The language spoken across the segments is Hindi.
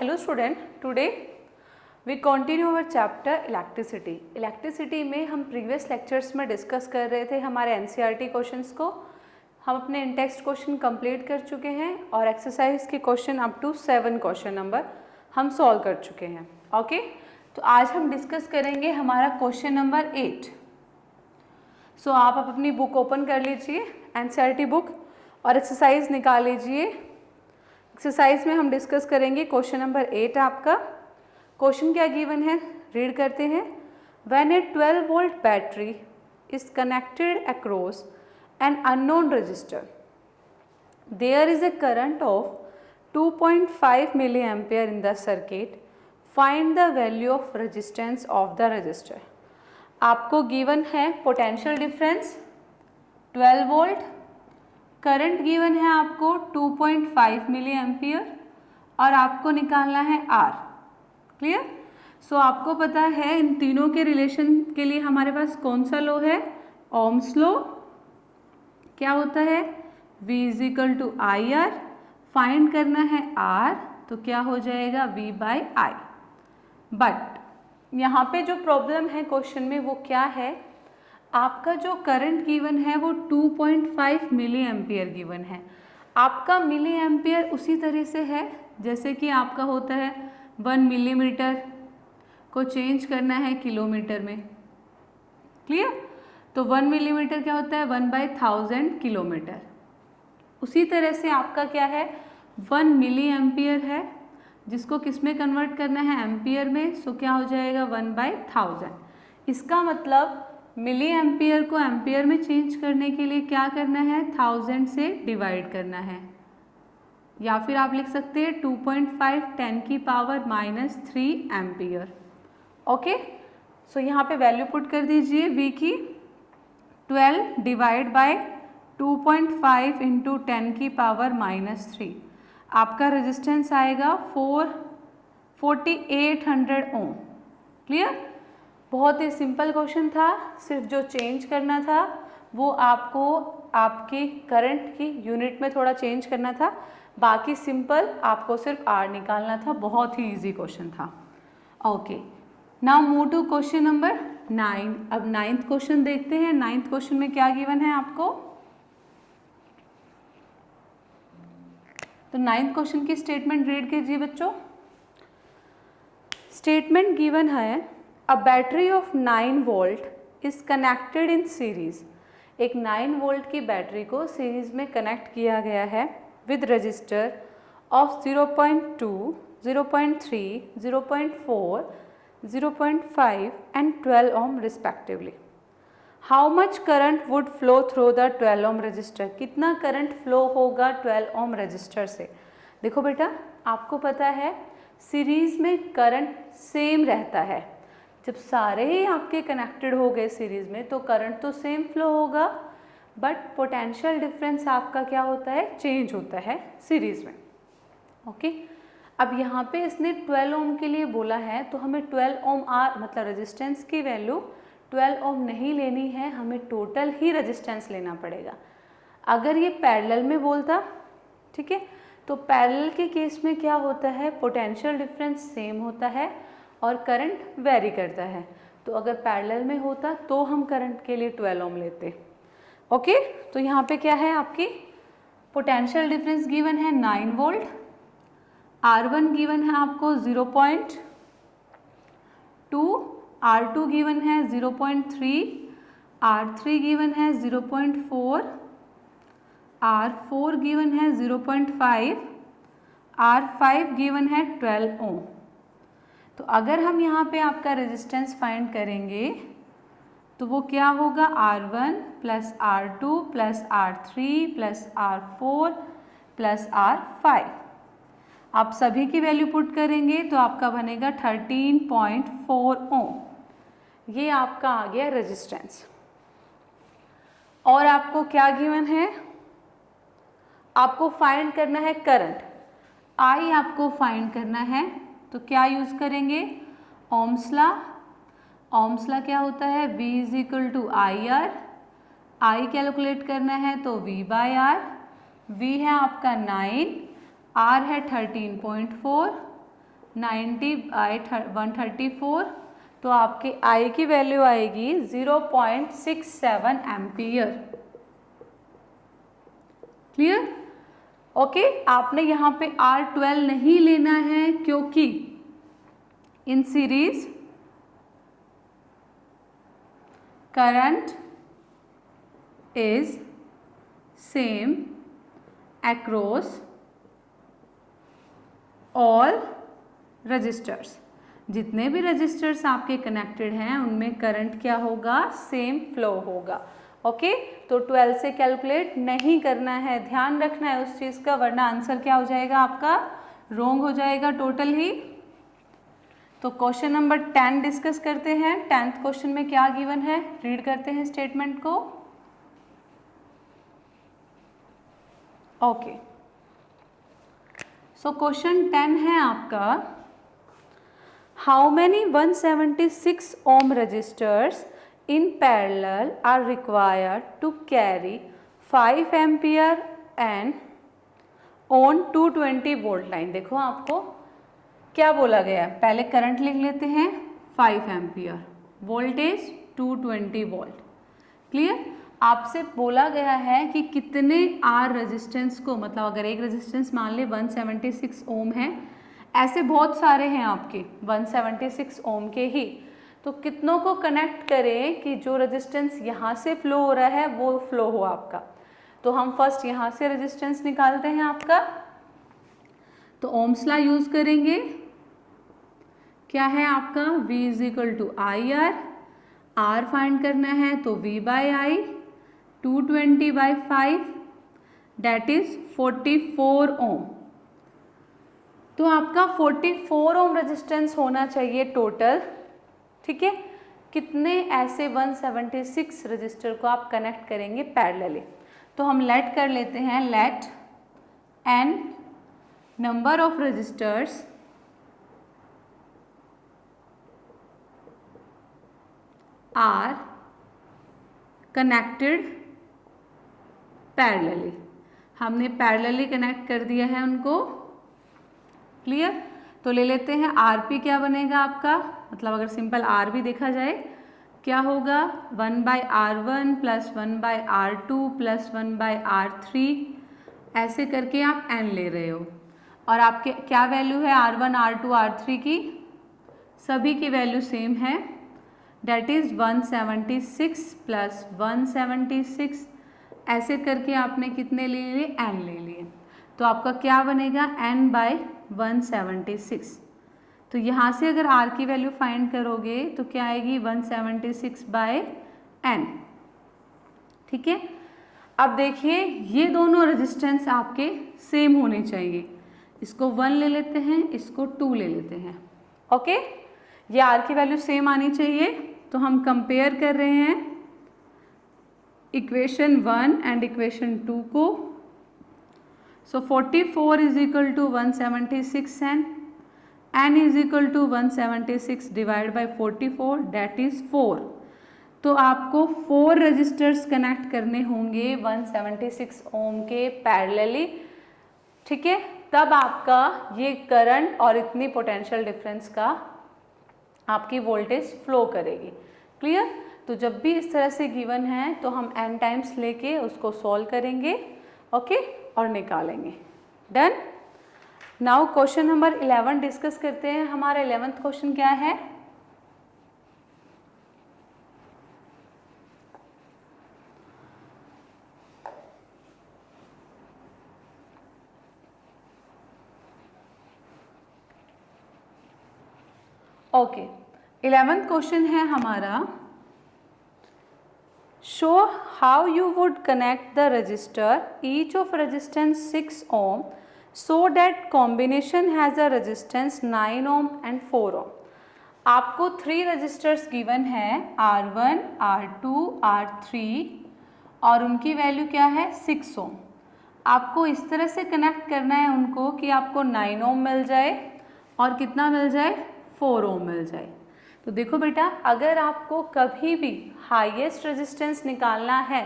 Hello student, today we continue our chapter electricity. Electricity में हम प्रीवियस लेक्चर्स में डिस्कस कर रहे थे हमारे एनसीईआरटी क्वेश्चंस को। हम अपने इन टेक्स्ट क्वेश्चन कंप्लीट कर चुके हैं और एक्सरसाइज के question up to 7 question number हम सॉल्व कर चुके हैं। ओके, तो आज हम डिस्कस करेंगे हमारा क्वेश्चन नंबर 8। सो आप अपनी बुक ओपन कर लीजिए, एनसीईआरटी बुक, और एक्सरसाइज निकाल लीजिए। एक्सरसाइज में हम डिस्कस करेंगे क्वेश्चन नंबर 8। आपका क्वेश्चन क्या गिवन है, रीड करते हैं। When a 12 volt battery is connected across an unknown resistor, there is a current of 2.5 milliampere in the circuit, find the value of resistance of the resistor. आपको गिवन है potential difference 12 volt, current given है आपको 2.5 मिली एम्पियर और आपको निकालना है R। क्लियर? सो आपको पता है इन तीनों के रिलेशन के लिए हमारे पास कौन सा लॉ है, ओम्स लॉ। क्या होता है, V = IR, फाइंड करना है R, तो क्या हो जाएगा V/I। बट यहाँ पे जो प्रॉब्लम है क्वेश्चन में वो क्या है, आपका जो करंट गिवन है वो 2.5 मिली एम्पियर गिवन है। आपका मिली एम्पियर उसी तरह से है जैसे कि आपका होता है 1 मिलीमीटर को चेंज करना है किलोमीटर में। क्लियर? तो 1 मिलीमीटर क्या होता है, 1/1000 किलोमीटर। उसी तरह से आपका क्या है, 1 मिली एम्पियर है जिसको किस में कन्वर्ट करना है, एम्पियर में। सो क्या हो जाएगा 1/1000। इसका मतलब मिली एम्पियर को एम्पियर में चेंज करने के लिए क्या करना है, 1000 से डिवाइड करना है, या फिर आप लिख सकते हैं 2.5 10⁻³ एम्पियर। ओके, सो यहाँ पे वैल्यू पुट कर दीजिए V की। 12 डिवाइड बाय 2.5 × 10⁻³ आपका रेजिस्टेंस आएगा 4800 ओम। क्लियर? बहुत ही सिंपल क्वेश्चन था, सिर्फ जो चेंज करना था वो आपको आपके करंट की यूनिट में थोड़ा चेंज करना था, बाकी सिंपल आपको सिर्फ R निकालना था। बहुत ही इजी क्वेश्चन था। Okay, now move to question number 9। अब 9th क्वेश्चन देखते हैं। 9th क्वेश्चन में क्या गिवन है आपको, तो 9th क्वेश्चन की स्टेटमेंट रीड कीजिए बच्चों। स्टेटमेंट गिवन है, A battery of 9 volt is connected in series। एक 9 वोल्ट की बैटरी को सीरीज में कनेक्ट किया गया है with resistor of 0.2, 0.3, 0.4, 0.5 and 12 ohm respectively. How much current would flow through the 12 ohm resistor. कितना करंट फ्लो होगा 12 ओम रजिस्टर से। देखो बेटा, आपको पता है सीरीज में करंट सेम रहता है। जब सारे ही आपके कनेक्टेड हो गए सीरीज में तो करंट तो सेम फ्लो होगा, बट पोटेंशियल डिफरेंस आपका क्या होता है, चेंज होता है सीरीज में। ओके, अब यहाँ पे इसने 12 ओम के लिए बोला है तो हमें 12 ओम R मतलब रेजिस्टेंस की वैल्यू 12 ओम नहीं लेनी है, हमें टोटल ही रेजिस्टेंस लेना पड़ेगा। अगर ये पैरेलल में बोलता, ठीक है, तो पैरेलल के केस में क्या होता है, पोटेंशियल डिफरेंस सेम होता है और करंट वेरी करता है। तो अगर पैरेलल में होता तो हम करंट के लिए 12 ओम लेते। ओके, तो यहाँ पे क्या है, आपकी पोटेंशियल डिफरेंस गिवन है 9 वोल्ट, R1 गिवन है आपको 0.2, R2 गिवन है 0.3, R3 गिवन है 0.4, R4 गिवन है 0.5, R5 गिवन है 12 ओम। तो अगर हम यहाँ पे आपका रेजिस्टेंस फाइंड करेंगे तो वो क्या होगा, R1 + R2 + R3 + R4 + R5। आप सभी की वैल्यू पुट करेंगे तो आपका बनेगा 13.4 ओम। ये आपका आ गया रेजिस्टेंस। और आपको क्या गिवन है, आपको फाइंड करना है करंट, I आपको फाइंड करना है। तो क्या यूज़ करेंगे, ओम्स लॉ। ओम्स लॉ क्या होता है, V = IR। I कैलकुलेट करना है तो V/R। V है आपका 9, R है 13.4, 90/134, तो आपके I की वैल्यू आएगी 0.67 एम्पियर। क्लियर? ओके, आपने यहाँ पे R12 नहीं लेना है क्योंकि in series current is same across all resistors. जितने भी रजिस्टर्स आपके कनेक्टेड हैं उनमें करंट क्या होगा? सेम फ्लो होगा। ओके, तो 12 से कैलकुलेट नहीं करना है, ध्यान रखना है उस चीज़ का, वरना आंसर क्या हो जाएगा आपका? रॉन्ग हो जाएगा टोटल ही। तो क्वेश्चन नंबर 10 डिस्कस करते हैं। 10th क्वेश्चन में क्या गिवन है, रीड करते हैं स्टेटमेंट को। ओके, सो क्वेश्चन 10 है आपका, how many 176 ohm resistors in parallel are required to carry 5 ampere and on 220 volt line। देखो आपको क्या बोला गया है, पहले करंट लिख लेते हैं 5 एम्पियर, वोल्टेज 220 वोल्ट। क्लियर? आपसे बोला गया है कि कितने आर रेजिस्टेंस को, मतलब अगर एक रेजिस्टेंस मान ले 176 ओम है, ऐसे बहुत सारे हैं आपके 176 ओम के ही, तो कितनों को कनेक्ट करें कि जो रेजिस्टेंस यहाँ से फ्लो हो रहा है वो फ्लो हो आपका। तो हम फर्स्ट यहाँ से रेजिस्टेंस निकालते हैं आपका, तो ओम्स लॉ यूज करेंगे। क्या है आपका? V = IR, R फाइंड करना है तो V/I 220/5 डेट इज 44 ओम। तो आपका 44 ओम रेजिस्टेंस होना चाहिए टोटल। ठीक है, कितने ऐसे 176 रजिस्टर को आप कनेक्ट करेंगे पैरेलली? तो हम लेट कर लेते हैं, let n number of resistors are connected parallelly. हमने पैरेलली कनेक्ट कर दिया है उनको। क्लियर? तो ले लेते हैं RP, क्या बनेगा आपका, मतलब अगर सिंपल R भी देखा जाए क्या होगा, 1/R1 + 1/R2 + 1/R3, ऐसे करके आप n ले रहे हो। और आपके क्या वैल्यू है R1, R2, R3 की? सभी की वैल्यू सेम है, डेट इज़ 176 + 176, ऐसे करके आपने कितने ले लिए? n ले लिए। तो आपका क्या बनेगा? n/176। तो यहाँ से अगर R की वैल्यू फाइंड करोगे तो क्या आएगी? 176/n। ठीक है, अब देखिए ये दोनों रेजिस्टेंस आपके सेम होने चाहिए। इसको 1 ले लेते हैं, इसको 2 ले लेते हैं। ओके, ये R की वैल्यू सेम आनी चाहिए। तो हम कंपेयर कर रहे हैं इक्वेशन 1 एंड इक्वेशन 2 को। सो 44 = 176 n = 176 / 44 डेट इज़ 4। तो आपको 4 रजिस्टर्स कनेक्ट करने होंगे 176 ओम के पैरेलली। ठीक है, तब आपका ये करंट और इतनी पोटेंशियल डिफरेंस का आपकी वोल्टेज फ्लो करेगी। क्लियर? तो जब भी इस तरह से गिवन है तो हम n टाइम्स लेके उसको सॉल्व करेंगे। ओके, और निकालेंगे। Done. Now question number 11 discuss करते हैं। हमारा 11th क्वेश्चन क्या है? ओके, 11th क्वेश्चन है हमारा, show how you would connect the register each of resistance 6 ohm so that combination has a resistance 9 ohm and 4 ohm। आपको 3 रजिस्टर्स गिवन है, R1, R2, R3, और उनकी वैल्यू क्या है? 6 ohm। आपको इस तरह से कनेक्ट करना है उनको कि आपको 9 ohm मिल जाए और कितना मिल जाए? 4 ohm मिल जाए। तो देखो बेटा, अगर आपको कभी भी हाईएस्ट रेजिस्टेंस निकालना है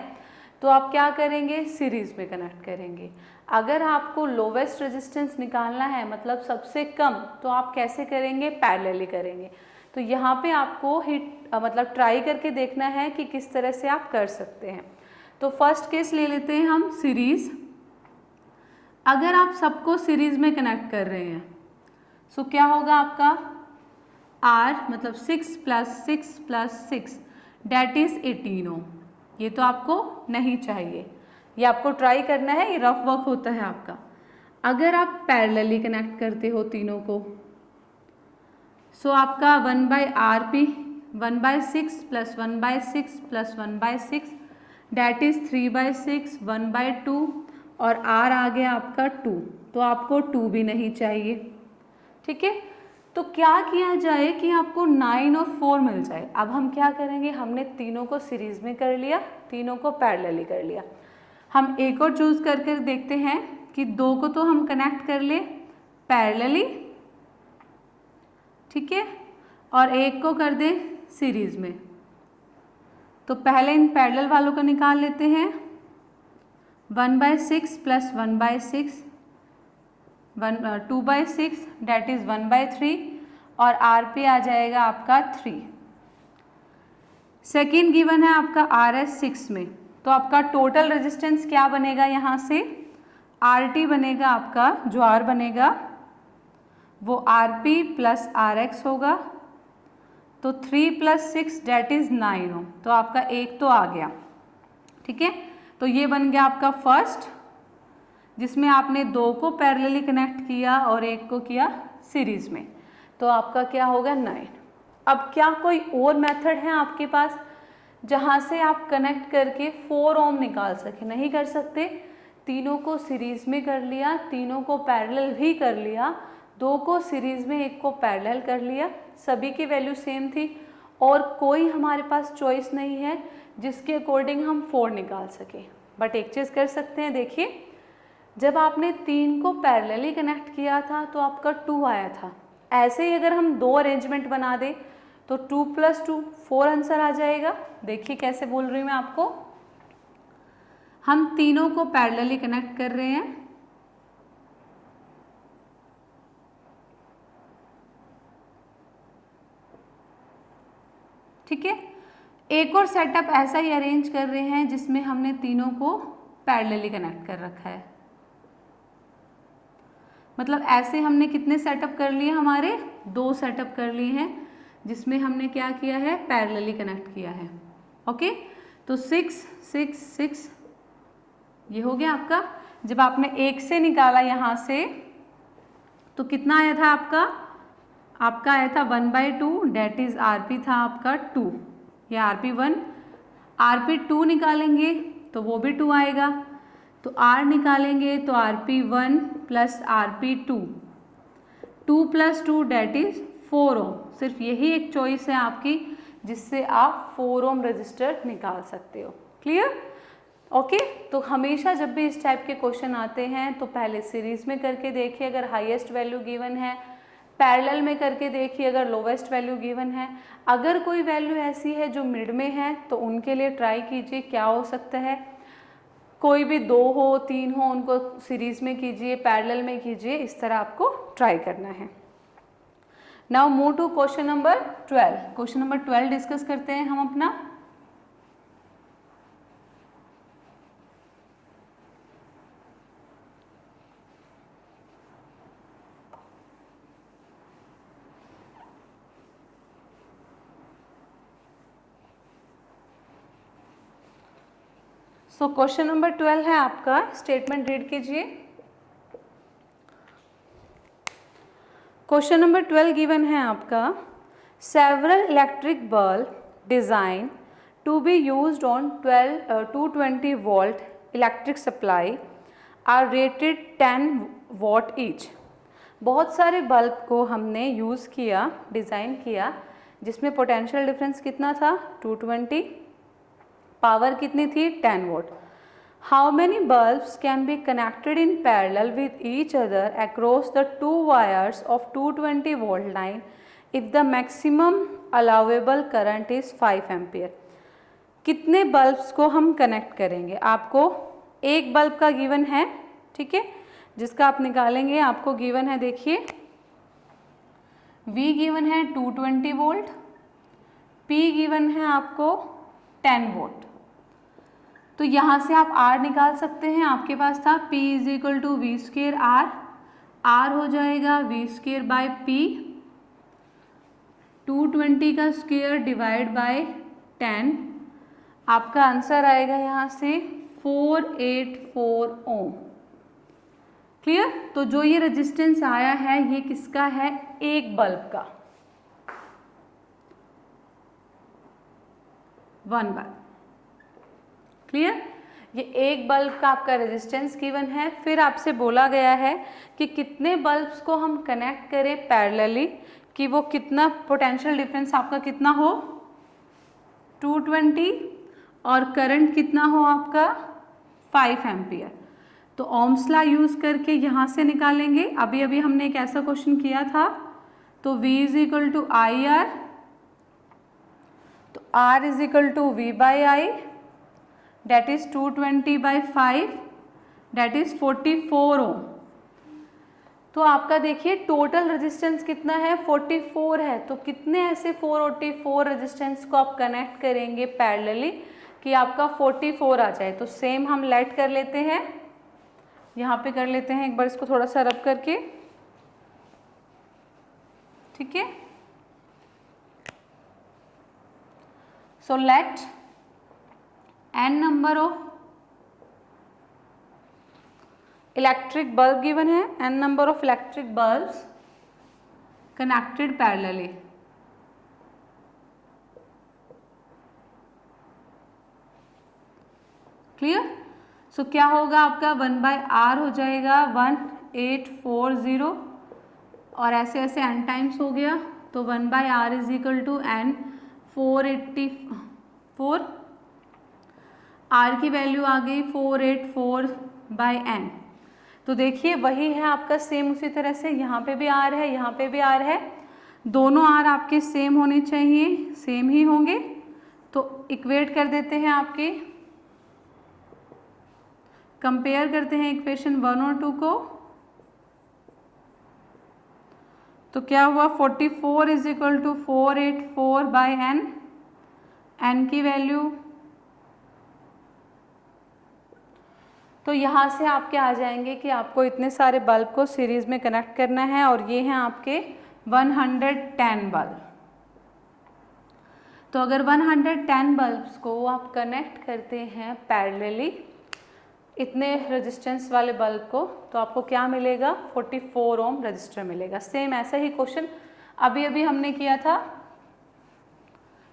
तो आप क्या करेंगे, सीरीज़ में कनेक्ट करेंगे। अगर आपको लोवेस्ट रेजिस्टेंस निकालना है, मतलब सबसे कम, तो आप कैसे करेंगे, पैरेलली करेंगे। तो यहाँ पे आपको मतलब ट्राई करके देखना है कि किस तरह से आप कर सकते हैं। तो फर्स्ट केस ले लेते हैं हम, सीरीज़। अगर आप सबको सीरीज़ में कनेक्ट कर रहे हैं सो क्या होगा आपका, R मतलब 6 + 6 डेट इज़ 18 ओम। ये तो आपको नहीं चाहिए, ये आपको ट्राई करना है, ये रफ वर्क होता है आपका। अगर आप पैरेलली कनेक्ट करते हो तीनों को, सो आपका 1/RP 1/6 + 1/6 + 1/6 डेट इज़ 3/6 1/2 और R आ गया आपका 2, तो आपको 2 भी नहीं चाहिए। ठीक है, तो क्या किया जाए कि आपको 9 और 4 मिल जाए। अब हम क्या करेंगे, हमने तीनों को सीरीज़ में कर लिया, तीनों को पैरेलली कर लिया। हम एक और चूज़ करके देखते हैं कि 2 को तो हम कनेक्ट कर ले पैरेलली, ठीक है, और एक को कर दें सीरीज़ में। तो पहले इन पैरेलल वालों को निकाल लेते हैं। 1/6 + 1/6 2/6 डेट इज़ 1/3 और RP आ जाएगा आपका 3। सेकेंड गिवन है आपका RS 6 में, तो आपका टोटल रेजिस्टेंस क्या बनेगा, यहाँ से RT बनेगा आपका, जो R बनेगा वो RP + RX होगा। तो 3 + 6 डेट इज़ 9 ओम, तो आपका एक तो आ गया। ठीक है, तो ये बन गया आपका फर्स्ट, जिसमें आपने 2 को पैरेलली कनेक्ट किया और एक को किया सीरीज़ में, तो आपका क्या होगा 9। अब क्या कोई और मेथड है आपके पास जहाँ से आप कनेक्ट करके 4 ओम निकाल सके? नहीं कर सकते। तीनों को सीरीज़ में कर लिया, तीनों को पैरेलल भी कर लिया, 2 को सीरीज़ में, एक को पैरेलल कर लिया, सभी की वैल्यू सेम थी और कोई हमारे पास चॉइस नहीं है जिसके अकॉर्डिंग हम 4 निकाल सके। बट एक चीज़ कर सकते हैं, देखिए जब आपने 3 को पैरेलली कनेक्ट किया था तो आपका 2 आया था। ऐसे ही अगर हम 2 अरेंजमेंट बना दें तो 2 + 2 4 आंसर आ जाएगा। देखिए कैसे बोल रही हूँ मैं आपको, हम तीनों को पैरेलली कनेक्ट कर रहे हैं, ठीक है। एक और सेटअप ऐसा ही अरेंज कर रहे हैं जिसमें हमने तीनों को पैरेलली कनेक्ट कर रखा है। मतलब ऐसे हमने कितने सेटअप कर लिए, हमारे 2 सेटअप कर लिए हैं जिसमें हमने क्या किया है, पैरेलली कनेक्ट किया है। ओके, तो 6 6 6 ये हो गया आपका। जब आपने एक से निकाला यहाँ से तो कितना आया था आपका आया था 1/2 डेट इज़ RP था आपका 2, या RP 1। RP 2 निकालेंगे तो वो भी 2 आएगा, तो R निकालेंगे तो RP 1 + RP 2 2 + 2 डेट इज़ 4 ओम। सिर्फ यही एक चॉइस है आपकी जिससे आप 4 ओम रजिस्टर निकाल सकते हो। क्लियर? ओके, तो हमेशा जब भी इस टाइप के क्वेश्चन आते हैं तो पहले सीरीज़ में करके देखिए अगर हाईएस्ट वैल्यू गिवन है, पैरेलल में करके देखिए अगर लोवेस्ट वैल्यू गिवन है। अगर कोई वैल्यू ऐसी है जो मिड में है तो उनके लिए ट्राई कीजिए क्या हो सकता है, कोई भी 2 हो 3 हो उनको सीरीज़ में कीजिए, पैरेलल में कीजिए, इस तरह आपको ट्राई करना है। Now move to question number 12। Question number 12 discuss करते हैं हम अपना। सो क्वेश्चन नंबर 12 है आपका, स्टेटमेंट रीड कीजिए। क्वेश्चन नंबर 12 गिवन है आपका, several electric bulbs designed to be used on 220 volt electric supply are rated 10 watt each. बहुत सारे बल्ब को हमने यूज़ किया, डिज़ाइन किया, जिसमें पोटेंशियल डिफरेंस कितना था 220, पावर कितनी थी 10 vote. How many bulbs can be connected in parallel with each other across the 2 wires of 220 volt line if the maximum allowable current is 5 ampere. कितने बल्ब्स को हम कनेक्ट करेंगे। आपको एक बल्ब का गिवन है, ठीक है, जिसका आप निकालेंगे। आपको गिवन है, देखिए V गिवन है 220 वोल्ट, P गिवन है आपको 10 वोल्ट। तो यहाँ से आप R निकाल सकते हैं। आपके पास था P is equal to V square R, R हो जाएगा वी स्क्वेयर बाय P, 220 का स्क्वेयर डिवाइड बाय 10। आपका आंसर आएगा यहाँ से 484 ओम। क्लियर। तो जो ये रेजिस्टेंस आया है ये किसका है, एक बल्ब का, 1 बल्ब। क्लियर। ये एक बल्ब का आपका रेजिस्टेंस गिवन है। फिर आपसे बोला गया है कि कितने बल्ब्स को हम कनेक्ट करें पैरेलली, कि वो कितना पोटेंशियल डिफरेंस आपका कितना हो 220 और करंट कितना हो आपका 5 एम्पियर। तो ओम्स लॉ यूज करके यहाँ से निकालेंगे। अभी अभी हमने एक ऐसा क्वेश्चन किया था। तो V is equal to I R, तो R is equal to V by I, that is 220 by 5, that is 44 ohm. तो आपका देखिए टोटल रेजिस्टेंस कितना है 44 है। तो कितने ऐसे 484 रेजिस्टेंस को आप कनेक्ट करेंगे पैरेलली कि आपका 44 आ जाए। तो सेम हम लेट कर लेते हैं, यहाँ पे कर लेते हैं एक बार इसको थोड़ा सा रब करके, ठीक है। So let n number of electric bulb given है, n number of electric bulbs connected parallelly. Clear. So क्या होगा आपका 1 बाय आर हो जाएगा 1840 और ऐसे ऐसे n टाइम्स हो गया। तो 1 by R is equal to n 484, R की वैल्यू आ गई 484 बाय n। तो देखिए वही है आपका सेम, उसी तरह से यहाँ पे भी आर है, यहाँ पे भी आर है, दोनों आर आपके सेम होने चाहिए, सेम ही होंगे। तो इक्वेट कर देते हैं, आपके कंपेयर करते हैं इक्वेशन 1 और 2 को। तो क्या हुआ 44 is equal to 484 by n, n की वैल्यू, तो यहाँ से आपके आ जाएंगे कि आपको इतने सारे बल्ब को सीरीज में कनेक्ट करना है और ये हैं आपके 110 बल्ब। तो अगर 110 बल्ब्स को आप कनेक्ट करते हैं पैरेलली इतने रेजिस्टेंस वाले बल्ब को, तो आपको क्या मिलेगा 44 ओम रजिस्टर मिलेगा। सेम ऐसा ही क्वेश्चन अभी अभी हमने किया था,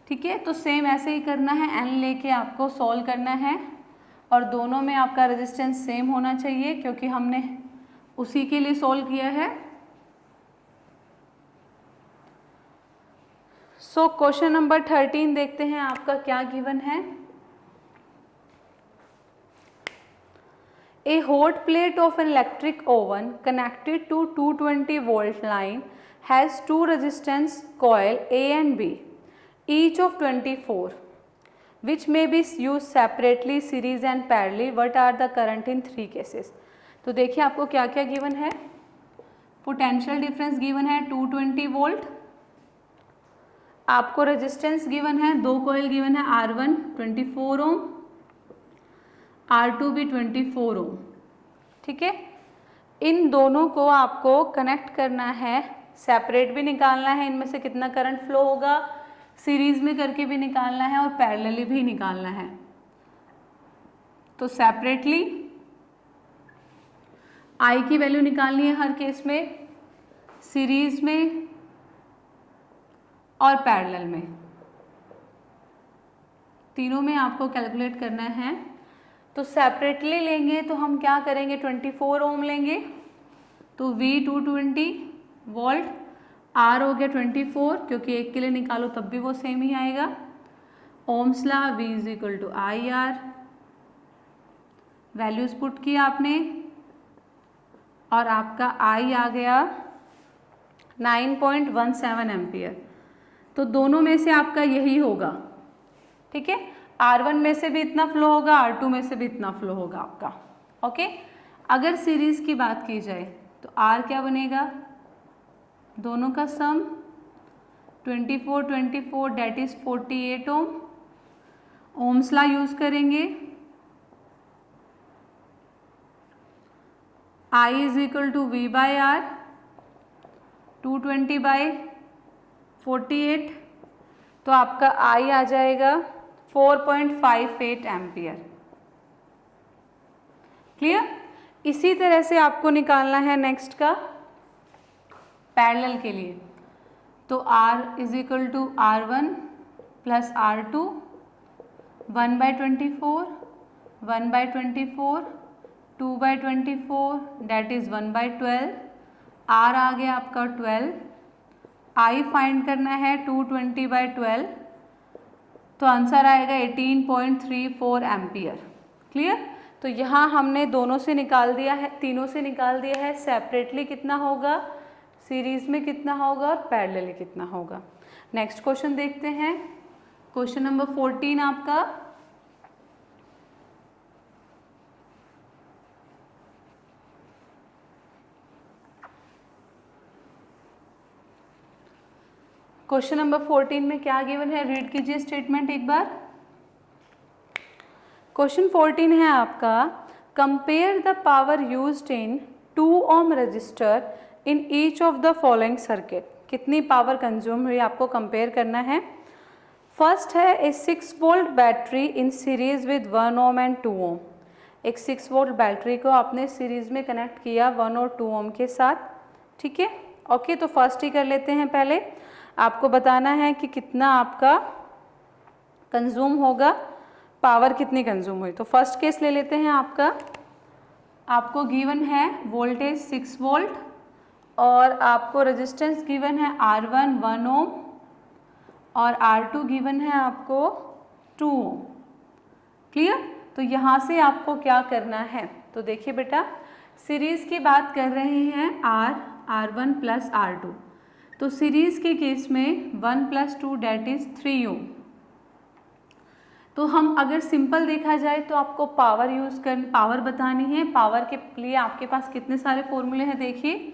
ठीक है। तो सेम ऐसे ही करना है, n लेके आपको सॉल्व करना है और दोनों में आपका रेजिस्टेंस सेम होना चाहिए क्योंकि हमने उसी के लिए सॉल्व किया है। सो क्वेश्चन नंबर 13 देखते हैं आपका क्या गिवन है। A hot plate of an electric oven connected to 220 volt line has two resistance coil A and B, each of 24, which may be used separately, series and parallel. What are the current in 3 cases? तो देखिए आपको क्या क्या गिवन है। पोटेंशियल डिफरेंस गिवन है 220 वोल्ट, आपको रेजिस्टेंस गिवन है, 2 कॉइल गिवन है, R1 24 ओम, R2 भी 24 ओम, ठीक है। इन दोनों को आपको कनेक्ट करना है, सेपरेट भी निकालना है, इनमें से कितना करंट फ्लो होगा, सीरीज में करके भी निकालना है और पैरेलली भी निकालना है। तो सेपरेटली आई की वैल्यू निकालनी है हर केस में, सीरीज में और पैरेलल में, तीनों में आपको कैलकुलेट करना है। तो सेपरेटली लेंगे तो हम क्या करेंगे 24 ओम लेंगे, तो V 220 वोल्ट, R हो गया 24 क्योंकि एक के लिए निकालो तब भी वो सेम ही आएगा। Ohm's law V is equal to I R, values put किया आपने और आपका I आ गया 9.17 एम्पियर। तो दोनों में से आपका यही होगा, ठीक है। R1 में से भी इतना फ्लो होगा, R2 में से भी इतना फ्लो होगा आपका। ओके, अगर सीरीज की बात की जाए तो R क्या बनेगा, दोनों का sum 24 that is 48 ohm. Ohm's law use करेंगे, I is equal to V by R, 220 by 48, तो आपका I आ जाएगा 4.58 एम्पियर। क्लियर। इसी तरह से आपको निकालना है नेक्स्ट का पैरेलल के लिए, तो R is equal to R1 plus R2, 1/24, 1/24, 2/24 that is 1/12, R आ गया आपका 12, I फाइंड करना है 220/12, तो आंसर आएगा 18.34 एम्पियर। क्लियर। तो यहाँ हमने दोनों से निकाल दिया है, तीनों से निकाल दिया है, सेपरेटली कितना होगा, सीरीज में कितना होगा और पैरेलली कितना होगा। नेक्स्ट क्वेश्चन देखते हैं, क्वेश्चन नंबर 14 आपका। क्वेश्चन नंबर 14 में क्या गिवन है, रीड कीजिए स्टेटमेंट एक बार। क्वेश्चन 14 है आपका, compare the power used in 2 ohm resistor in each of the following circuit. कितनी पावर कंज्यूम हुई आपको कंपेयर करना है। फर्स्ट है a 6 volt battery in series with 1 ohm and 2 ohm. एक 6 वोल्ट बैटरी को आपने सीरीज में कनेक्ट किया 1 और 2 ओम के साथ। ठीक है, ओके। तो फर्स्ट ही कर लेते हैं, पहले आपको बताना है कि कितना आपका कंज्यूम होगा, पावर कितनी कंज्यूम हुई। तो फर्स्ट केस ले लेते हैं आपको गिवन है वोल्टेज 6 वोल्ट और आपको रेजिस्टेंस गिवन है R1 1 ओम और R2 गिवन है आपको 2 ओम। क्लियर। तो यहाँ से आपको क्या करना है, तो देखिए बेटा, सीरीज़ की बात कर रहे हैं R1 प्लस R2, तो सीरीज़ के केस में 1 + 2 डेट इज़ 3 ओम। तो हम अगर सिंपल देखा जाए तो आपको पावर बतानी है। पावर के लिए आपके पास कितने सारे फॉर्मूले हैं, देखिए,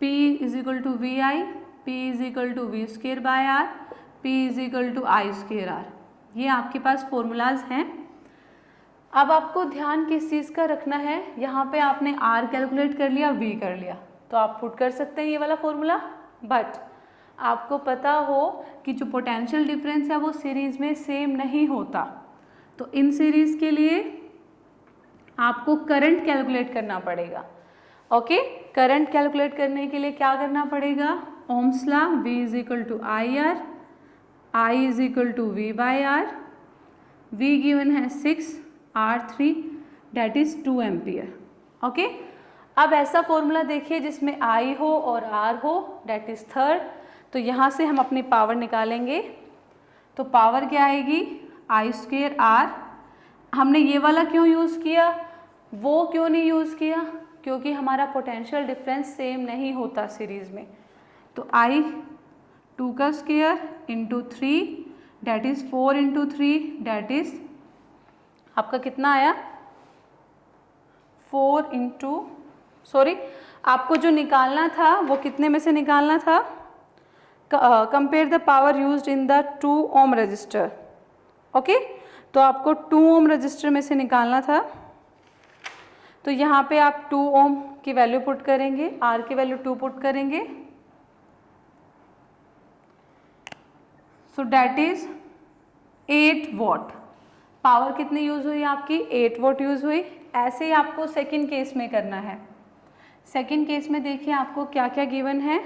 P is equal to VI, P is equal to V² by R, P is equal to I² R। ये आपके पास फॉर्मूलाज हैं। अब आपको ध्यान किस चीज़ का रखना है, यहाँ पे आपने R कैलकुलेट कर लिया, V कर लिया, तो आप पुट कर सकते हैं ये वाला फॉर्मूला, बट आपको पता हो कि जो पोटेंशियल डिफरेंस है वो सीरीज़ में सेम नहीं होता। तो इन सीरीज़ के लिए आपको करंट कैलकुलेट करना पड़ेगा। ओके, करंट कैलकुलेट करने के लिए क्या करना पड़ेगा, ohm's law, V is equal to IR, I is equal to V by R, V given है 6, R3 that is 2 ampere. Okay, अब ऐसा फॉर्मूला देखिए जिसमें I हो और R हो, डेट इज़ 3rd। तो यहाँ से हम अपनी पावर निकालेंगे, तो पावर क्या आएगी, I² R। हमने ये वाला क्यों यूज़ किया, वो क्यों नहीं यूज़ किया, क्योंकि हमारा पोटेंशियल डिफरेंस सेम नहीं होता सीरीज़ में। तो I 2 का square into 3 that is 4 into 3 that is आपका कितना आया, 4 इंटू, सॉरी, आपको जो निकालना था वो कितने में से निकालना था, compare the power used in the 2 ohm resistor. Okay, तो आपको 2 ओम रजिस्टर में से निकालना था, तो यहाँ पे आप 2 ओम की वैल्यू पुट करेंगे, R की वैल्यू 2 पुट करेंगे, सो डेट इज 8 वॉट। पावर कितनी यूज़ हुई आपकी, 8 वॉट यूज़ हुई। ऐसे ही आपको सेकंड केस में करना है। सेकंड केस में देखिए आपको क्या क्या गिवन है,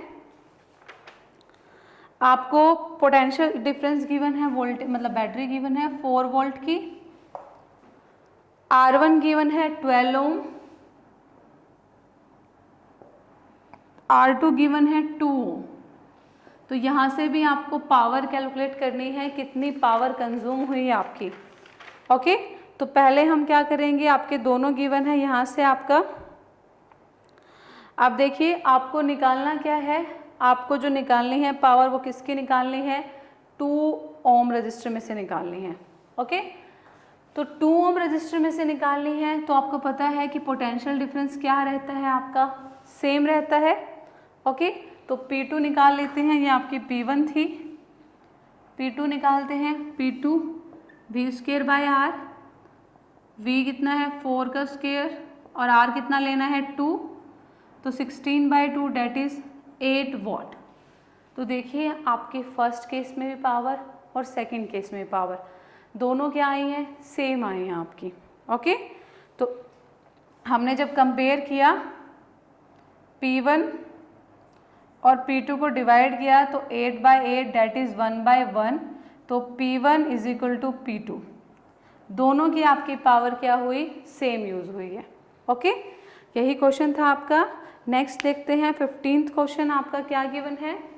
आपको पोटेंशियल डिफरेंस गिवन है, वोल्टेज मतलब बैटरी गिवन है 4 वोल्ट की, R1 गिवन है 12 ओम, R2 गिवन है 2 ओम। तो यहाँ से भी आपको पावर कैलकुलेट करनी है, कितनी पावर कंज्यूम हुई आपकी। ओके, तो पहले हम क्या करेंगे, आपके दोनों गिवन है, यहाँ से आपका, अब देखिए आपको निकालना क्या है, आपको जो निकालनी है पावर वो किसकी निकालनी है, 2 ओम रजिस्टर में से निकालनी है। ओके, तो 2 ओम रजिस्टर में से निकालनी है तो आपको पता है कि पोटेंशियल डिफरेंस क्या रहता है, आपका सेम रहता है। ओके, तो P2 निकाल लेते हैं, ये आपकी P1 थी, P2 निकालते हैं, P2 V square by R, V कितना है 4 का स्क्वायर और R कितना लेना है 2, तो 16/2 डेट इज़ 8 वॉट। तो देखिए आपके फर्स्ट केस में भी पावर और सेकंड केस में भी पावर दोनों क्या आई हैं, सेम आई हैं आपकी। ओके, तो हमने जब कंपेयर किया P1 और P2 को डिवाइड किया तो 8/8 डेट इज़ 1/1, तो P1 is equal to P2, दोनों की आपकी पावर क्या हुई, सेम यूज़ हुई है। ओके, यही क्वेश्चन था आपका। नेक्स्ट देखते हैं 15th क्वेश्चन आपका क्या गिवन है।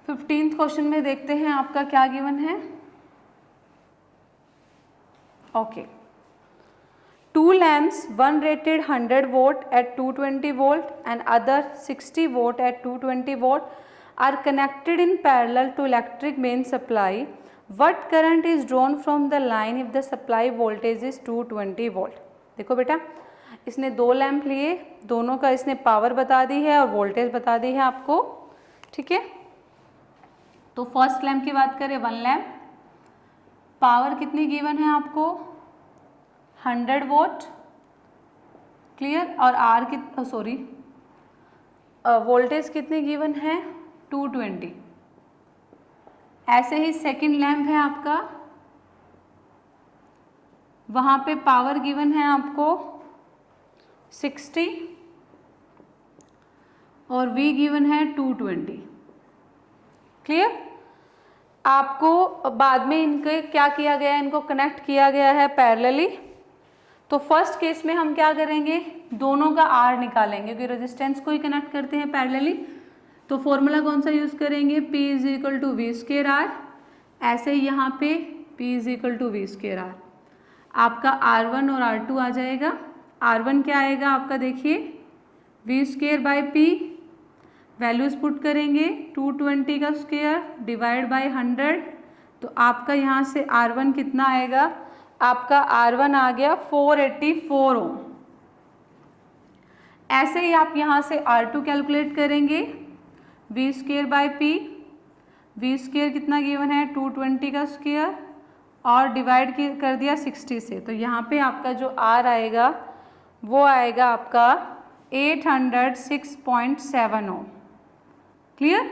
फिफ्टींथ क्वेश्चन में देखते हैं आपका क्या गिवन है। Okay, 2 lamps, one rated 100 volt at 220 volt and other 60 volt at 220 volt are connected in parallel to electric main supply. What current is drawn from the line if the supply voltage is 220 volt? देखो बेटा, इसने 2 लैम्प लिए, दोनों का इसने पावर बता दी है और वोल्टेज बता दी है आपको। ठीक है, तो फर्स्ट लैम्प की बात करें 1 लैम्प, पावर कितनी गिवन है आपको 100 वोल्ट, क्लियर, और आर कितना सॉरी वोल्टेज कितनी गिवन है 220। ऐसे ही सेकंड लैम्प है आपका, वहाँ पे पावर गिवन है आपको 60 और V गिवन है 220, क्लियर। आपको बाद में इनके क्या किया गया है, इनको कनेक्ट किया गया है पैरेलली। तो फर्स्ट केस में हम क्या करेंगे, दोनों का R निकालेंगे क्योंकि रेजिस्टेंस को ही कनेक्ट करते हैं पैरेलली। तो फॉर्मूला कौन सा यूज़ करेंगे, P is equal to V square R. ऐसे ही यहाँ पे P is equal to V square R, आपका R1 और R2 आ जाएगा। R1 क्या आएगा आपका, देखिए V square by P, values put करेंगे 220 का स्क्वायर डिवाइड बाय 100, तो आपका यहाँ से R1 कितना आएगा, आपका R1 आ गया 484 ओम। ऐसे ही आप यहाँ से R2 कैलकुलेट करेंगे, V square by P, V square कितना गिवन है 220 का स्क्वायर और डिवाइड कर दिया 60 से, तो यहाँ पे आपका जो R आएगा वो आएगा आपका 806.7 ओम, क्लियर।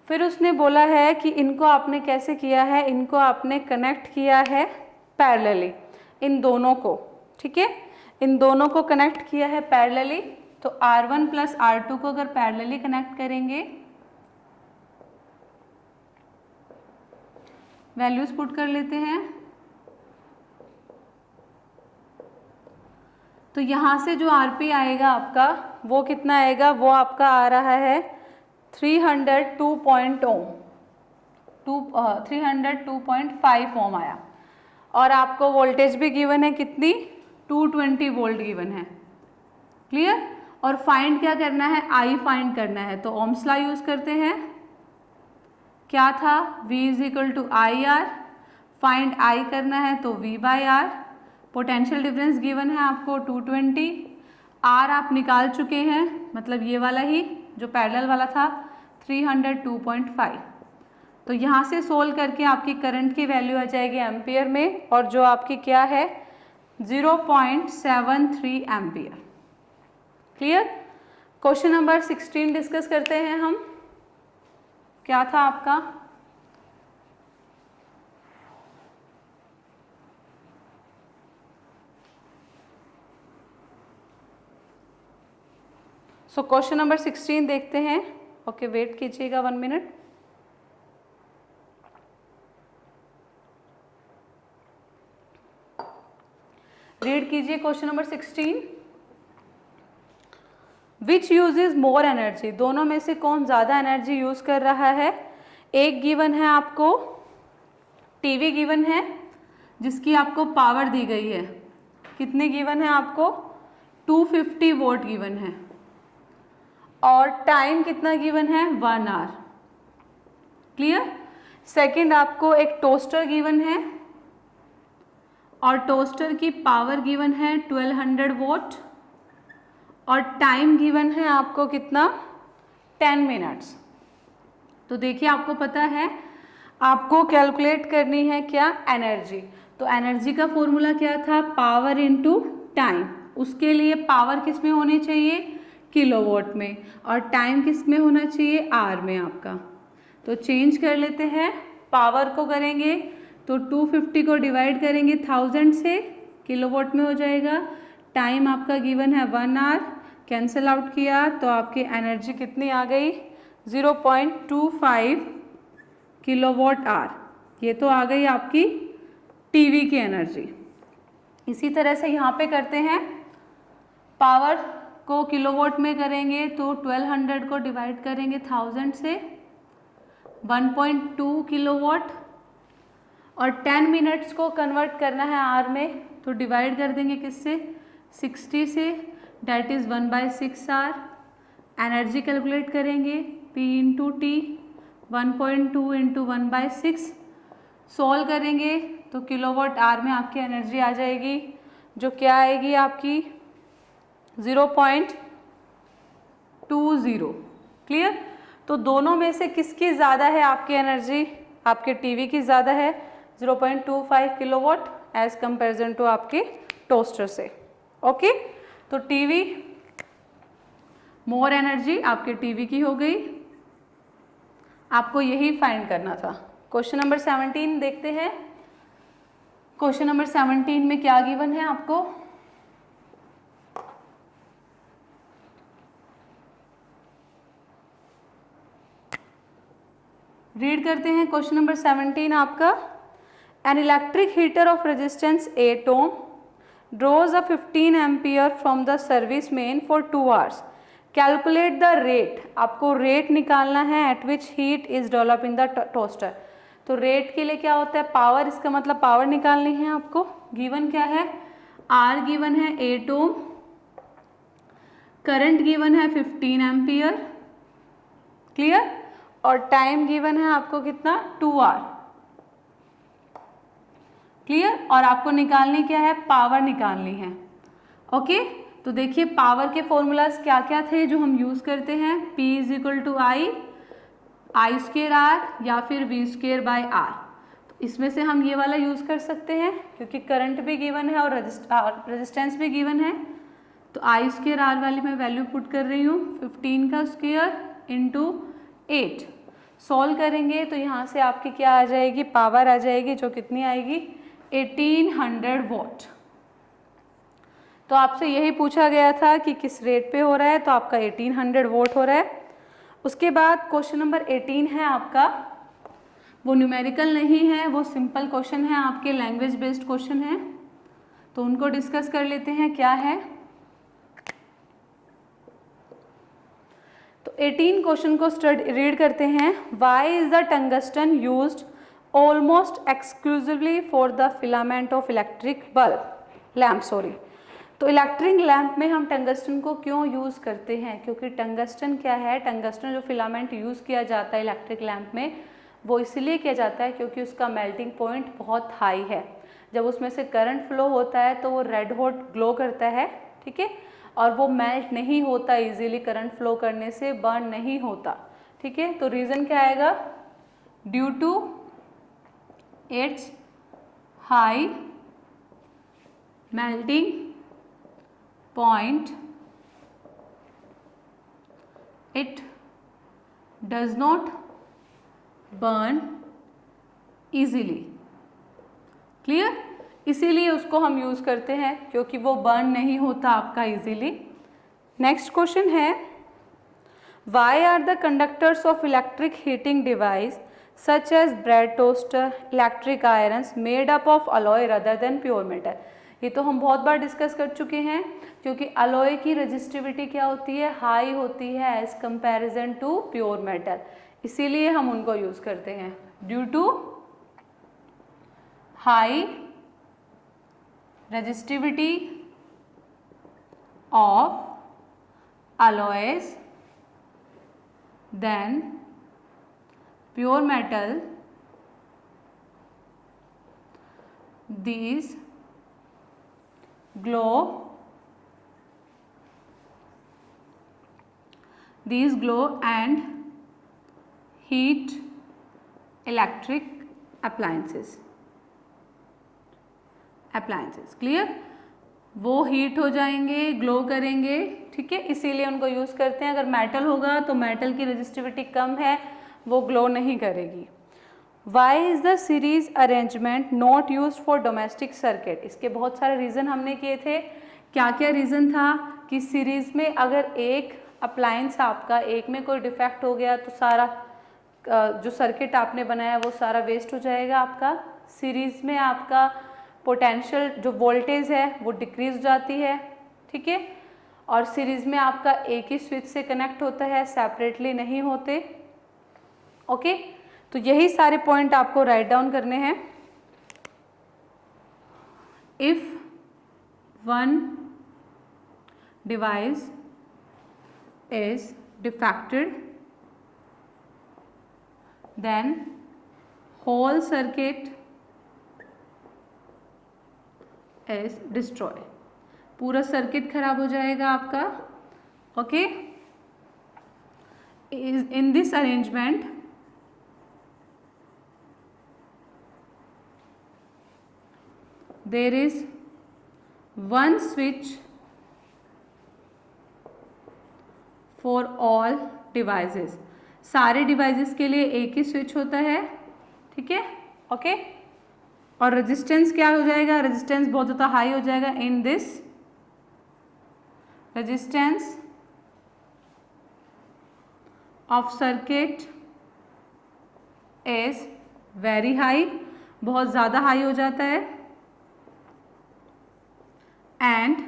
फिर उसने बोला है कि इनको आपने कैसे किया है, इनको आपने कनेक्ट किया है पैरेलली, इन दोनों को, ठीक है, इन दोनों को कनेक्ट किया है पैरेलली। तो R1 प्लस R2 को अगर पैरेलली कनेक्ट करेंगे, वैल्यूज पुट कर लेते हैं, तो यहाँ से जो RP आएगा आपका वो कितना आएगा, वो आपका आ रहा है 302.5 ओम आया। और आपको वोल्टेज भी गिवन है कितनी, 220 वोल्ट गिवन है, क्लियर। और फाइंड क्या करना है, I फाइंड करना है, तो ओम्स लॉ यूज करते हैं। क्या था, V is equal to I R, find I करना है तो V by R. Potential difference given है आपको 220, R आप निकाल चुके हैं, मतलब ये वाला ही जो पैरेलल वाला था 302.5। तो यहाँ से सोल्व करके आपकी करंट की वैल्यू आ जाएगी एम्पियर में, और जो आपकी क्या है 0.73 ampere, clear. Question number 16 discuss करते हैं हम। क्या था आपका, सो क्वेश्चन नंबर 16 देखते हैं। ओके, वेट कीजिएगा 1 मिनट। रीड कीजिए क्वेश्चन नंबर 16। विच यूजेज मोर एनर्जी, दोनों में से कौन ज़्यादा एनर्जी यूज़ कर रहा है। एक गिवन है आपको टीवी गिवन है जिसकी आपको पावर दी गई है, कितने गिवन है आपको 250 वोल्ट गिवन है, और टाइम कितना गिवन है 1 आवर। क्लियर। सेकंड आपको एक टोस्टर गिवन है और टोस्टर की पावर गिवन है 1200 वोट और टाइम गिवन है आपको कितना 10 मिनट्स। तो देखिए आपको पता है आपको कैलकुलेट करनी है क्या एनर्जी। तो एनर्जी का फॉर्मूला क्या था पावर इनटू टाइम। उसके लिए पावर किस में होनी चाहिए किलोवाट में और टाइम किस में होना चाहिए आवर में आपका। तो चेंज कर लेते हैं पावर को करेंगे तो 250 को डिवाइड करेंगे 1000 से किलोवाट में हो जाएगा। टाइम आपका गिवन है 1 आवर कैंसिल आउट किया तो आपकी एनर्जी कितनी आ गई 0.25 किलोवाट आवर। ये तो आ गई आपकी टीवी की एनर्जी। इसी तरह से यहाँ पे करते हैं पावर को किलोवाट में करेंगे तो 1200 को डिवाइड करेंगे 1000 से 1.2 किलोवाट और 10 मिनट्स को कन्वर्ट करना है आवर में तो डिवाइड कर देंगे किससे 60 से that is 1/6 hour. Energy calculate करेंगे P into T 1.2 into 1/6 solve करेंगे तो किलोवाट आवर में आपकी एनर्जी आ जाएगी जो क्या आएगी आपकी 0.20। क्लियर। तो दोनों में से किसकी ज़्यादा है आपकी एनर्जी आपके टीवी की ज़्यादा है 0.25 किलोवाट एज कंपेरिजन टू आपके टोस्टर से। ओके तो टीवी मोर एनर्जी आपके टीवी की हो गई। आपको यही फाइंड करना था। क्वेश्चन नंबर 17 देखते हैं। क्वेश्चन नंबर 17 में क्या गिवन है आपको रीड करते हैं। क्वेश्चन नंबर 17 आपका an electric heater of resistance 8 ohm draws a 15 ampere from the service main for 2 hours calculate the rate. आपको रेट निकालना है at which heat is develop in the toaster. तो रेट के लिए क्या होता है पावर, इसका मतलब पावर निकालनी है आपको। गिवन क्या है आर गिवन है 8 ओम, करंट गिवन है 15 एम्पियर। क्लियर। और टाइम गिवन है आपको कितना 2 आवर। क्लियर। और आपको निकालनी क्या है पावर निकालनी है। ओके तो देखिए पावर के फॉर्मूलाज क्या क्या थे जो हम यूज करते हैं P = I स्क्वायर R या फिर V²/R। तो इसमें से हम ये वाला यूज कर सकते हैं क्योंकि करंट भी गिवन है और रेजिस्टेंस भी गिवन है। तो I स्क्वायर R वाली मैं वैल्यू पुट कर रही हूँ 15 का स्क्वायर इंटू 8। सॉल्व करेंगे तो यहाँ से आपकी क्या आ जाएगी पावर आ जाएगी जो कितनी आएगी 1800 वॉट। तो आपसे यही पूछा गया था कि किस रेट पे हो रहा है तो आपका 1800 वोट हो रहा है। उसके बाद क्वेश्चन नंबर 18 है आपका, वो न्यूमेरिकल नहीं है, वो सिंपल क्वेश्चन है आपके लैंग्वेज बेस्ड क्वेश्चन है। तो उनको डिस्कस कर लेते हैं क्या है। तो 18 क्वेश्चन को रीड करते हैं। Why is the tungsten used almost exclusively for the filament of electric bulb lamp तो इलेक्ट्रिक लैंप में हम टंगस्टन को क्यों यूज़ करते हैं क्योंकि टंगस्टन क्या है टंगस्टन जो फिलामेंट यूज़ किया जाता है इलेक्ट्रिक लैंप में वो इसलिए किया जाता है क्योंकि उसका मेल्टिंग पॉइंट बहुत हाई है। जब उसमें से करंट फ्लो होता है तो वो रेड हॉट ग्लो करता है। ठीक है। और वो मेल्ट नहीं होता इजीली, करंट फ्लो करने से बर्न नहीं होता। ठीक है। तो रीज़न क्या आएगा due to its high melting point it does not burn easily। Clear. इसीलिए उसको हम यूज़ करते हैं क्योंकि वो बर्न नहीं होता आपका इजीली। नेक्स्ट क्वेश्चन है why are the conductors of electric heating device such as bread toaster electric irons made up of alloy rather than pure metal. ये तो हम बहुत बार डिस्कस कर चुके हैं क्योंकि अलॉय की रेजिस्टिविटी क्या होती है हाई होती है as comparison to pure metal, इसीलिए हम उनको यूज़ करते हैं। Due to high resistivity of alloys then pure metal, these glow and heat electric appliances. Clear? वो हीट हो जाएंगे, ग्लो करेंगे, ठीक है, इसीलिए उनको यूज़ करते हैं। अगर मेटल होगा तो मेटल की रेजिस्टिविटी कम है, वो ग्लो नहीं करेगी। Why is the series arrangement not use for domestic circuit? इसके बहुत सारे रीज़न हमने किए थे। क्या क्या रीज़न था कि सीरीज़ में अगर एक अप्लायंस आपका, एक में कोई डिफेक्ट हो गया तो सारा जो सर्किट आपने बनाया वो सारा वेस्ट हो जाएगा आपका। सीरीज़ में आपका पोटेंशियल जो वोल्टेज है वो डिक्रीज हो जाती है, ठीक है, और सीरीज़ में आपका एक ही स्विच से कनेक्ट होता है, सेपरेटली नहीं होते। ओके, तो यही सारे पॉइंट आपको राइट डाउन करने हैं। If one device is defected then whole circuit is destroy. पूरा सर्किट खराब हो जाएगा आपका। Okay, in this arrangement there is one switch for all devices। सारे डिवाइसेस के लिए एक ही स्विच होता है, ठीक है, ओके। और रेजिस्टेंस क्या हो जाएगा? रेजिस्टेंस बहुत ज़्यादा हाई हो जाएगा। In this resistance of circuit is very high, बहुत ज़्यादा हाई हो जाता है। एंड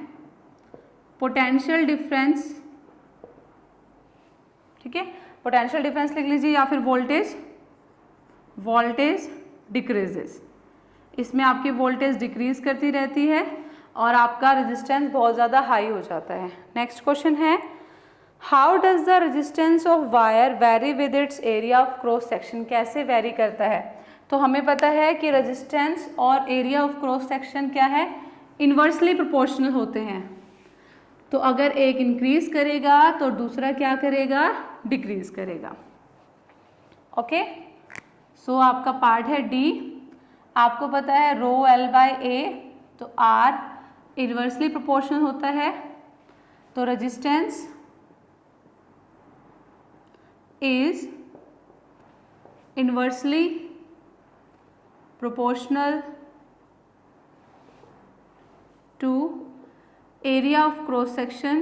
पोटेंशियल डिफरेंस, ठीक है, पोटेंशियल डिफरेंस लिख लीजिए, या फिर वोल्टेज डिक्रीजेस। इसमें आपकी वोल्टेज डिक्रीज करती रहती है और आपका रेजिस्टेंस बहुत ज़्यादा हाई हो जाता है। नेक्स्ट क्वेश्चन है, how does the resistance of wire very with its area of cross section? कैसे वेरी करता है? तो हमें पता है कि रेजिस्टेंस और एरिया ऑफ क्रॉस सेक्शन क्या है? इन्वर्सली प्रोपोर्शनल होते हैं। तो अगर एक इंक्रीज करेगा तो दूसरा क्या करेगा? डिक्रीज करेगा। ओके, सो आपका पार्ट है डी। आपको पता है रो एल बाय ए, तो आर इन्वर्सली प्रोपोर्शनल होता है, तो resistance is inversely proportional to area of cross section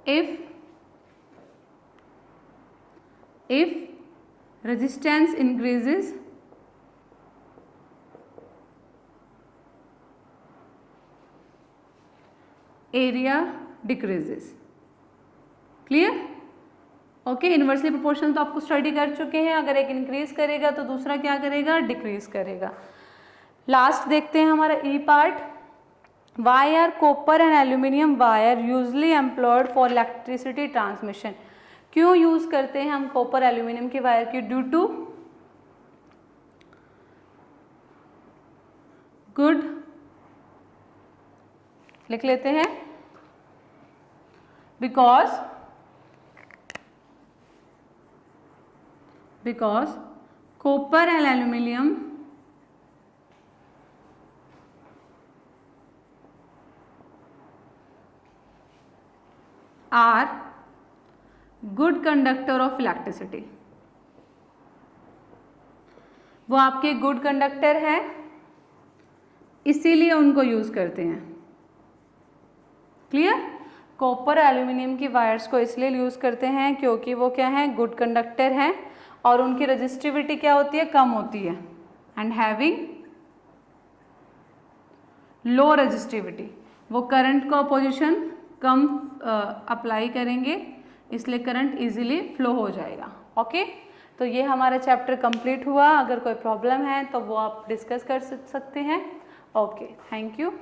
if resistance increases area decreases। Clear? Okay, inversely proportional तो आपको स्टडी कर चुके हैं। अगर एक इंक्रीज करेगा तो दूसरा क्या करेगा? डिक्रीज करेगा। लास्ट देखते हैं हमारा E part. Why are copper and aluminium wire usually employed for electricity transmission? क्यों यूज करते हैं हम कॉपर एल्यूमिनियम की वायर की? ड्यू टू गुड, लिख लेते हैं, because copper and aluminum are good conductor of electricity। वो आपके गुड कंडक्टर है, इसीलिए उनको यूज करते हैं। क्लियर? कॉपर एल्यूमिनियम की वायर्स को इसलिए यूज करते हैं क्योंकि वो क्या है? गुड कंडक्टर हैं और उनकी रेजिस्टिविटी क्या होती है? कम होती है। एंड हैविंग लो रेजिस्टिविटी, वो करंट का अपोजिशन कम अप्लाई करेंगे, इसलिए करंट इजीली फ्लो हो जाएगा। ओके, तो ये हमारा चैप्टर कंप्लीट हुआ। अगर कोई प्रॉब्लम है तो वो आप डिस्कस कर सकते हैं। Okay, thank you.